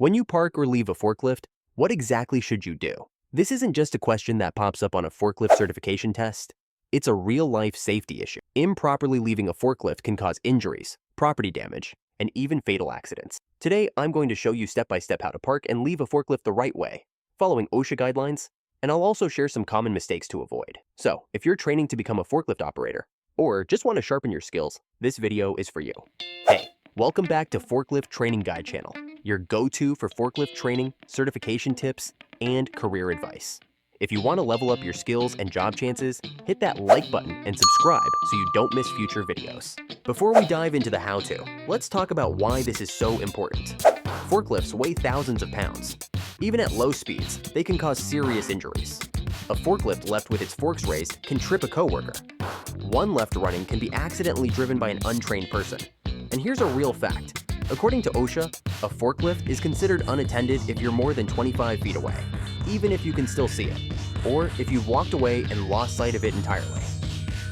When you park or leave a forklift, what exactly should you do? This isn't just a question that pops up on a forklift certification test. It's a real-life safety issue. Improperly leaving a forklift can cause injuries, property damage, and even fatal accidents. Today, I'm going to show you step-by-step how to park and leave a forklift the right way, following OSHA guidelines, and I'll also share some common mistakes to avoid. So, if you're training to become a forklift operator, or just want to sharpen your skills, this video is for you. Hey, welcome back to Forklift Training Guide channel, your go-to for forklift training, certification tips, and career advice. If you want to level up your skills and job chances, hit that like button and subscribe so you don't miss future videos. Before we dive into the how-to, let's talk about why this is so important. Forklifts weigh thousands of pounds. Even at low speeds, they can cause serious injuries. A forklift left with its forks raised can trip a coworker. One left running can be accidentally driven by an untrained person. And here's a real fact. According to OSHA, a forklift is considered unattended if you're more than 25 feet away, even if you can still see it, or if you've walked away and lost sight of it entirely.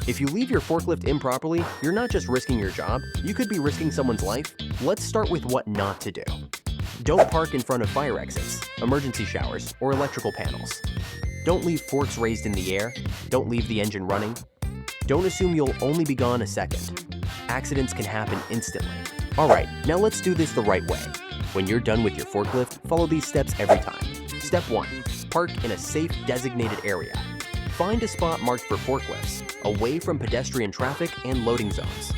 If you leave your forklift improperly, you're not just risking your job, you could be risking someone's life. Let's start with what not to do. Don't park in front of fire exits, emergency showers, or electrical panels. Don't leave forks raised in the air. Don't leave the engine running. Don't assume you'll only be gone a second. Accidents can happen instantly. Alright, now let's do this the right way. When you're done with your forklift, follow these steps every time. Step 1. Park in a safe designated area. Find a spot marked for forklifts, away from pedestrian traffic and loading zones.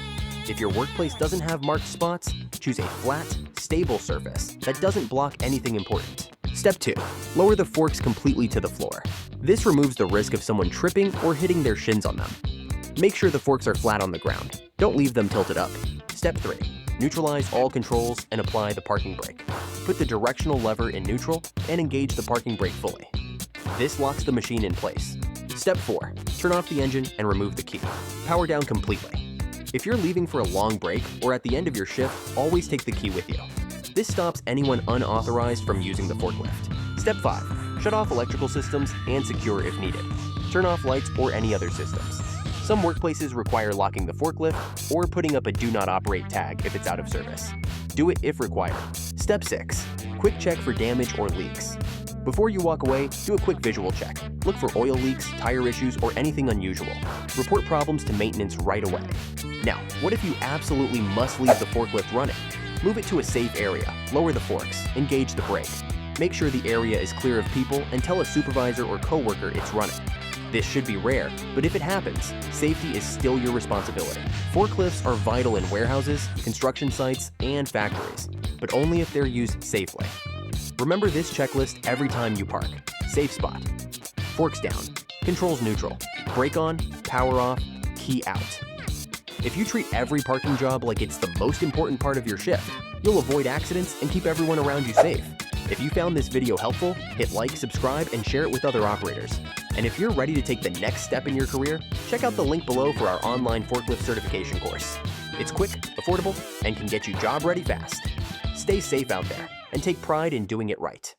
If your workplace doesn't have marked spots, choose a flat, stable surface that doesn't block anything important. Step 2. Lower the forks completely to the floor. This removes the risk of someone tripping or hitting their shins on them. Make sure the forks are flat on the ground. Don't leave them tilted up. Step 3. Neutralize all controls and apply the parking brake. Put the directional lever in neutral and engage the parking brake fully. This locks the machine in place. Step 4. Turn off the engine and remove the key. Power down completely. If you're leaving for a long break or at the end of your shift, always take the key with you. This stops anyone unauthorized from using the forklift. Step 5. Shut off electrical systems and secure if needed. Turn off lights or any other systems. Some workplaces require locking the forklift or putting up a do not operate tag if it's out of service. Do it if required. Step 6. Quick check for damage or leaks. Before you walk away, do a quick visual check. Look for oil leaks, tire issues, or anything unusual. Report problems to maintenance right away. Now, what if you absolutely must leave the forklift running? Move it to a safe area, lower the forks, engage the brake. Make sure the area is clear of people and tell a supervisor or coworker it's running. This should be rare, but if it happens, safety is still your responsibility. Forklifts are vital in warehouses, construction sites, and factories, but only if they're used safely. Remember this checklist every time you park. Safe spot. Forks down. Controls neutral. Brake on, power off, key out. If you treat every parking job like it's the most important part of your shift, you'll avoid accidents and keep everyone around you safe. If you found this video helpful, hit like, subscribe, and share it with other operators. And if you're ready to take the next step in your career, check out the link below for our online forklift certification course. It's quick, affordable, and can get you job ready fast. Stay safe out there, and take pride in doing it right.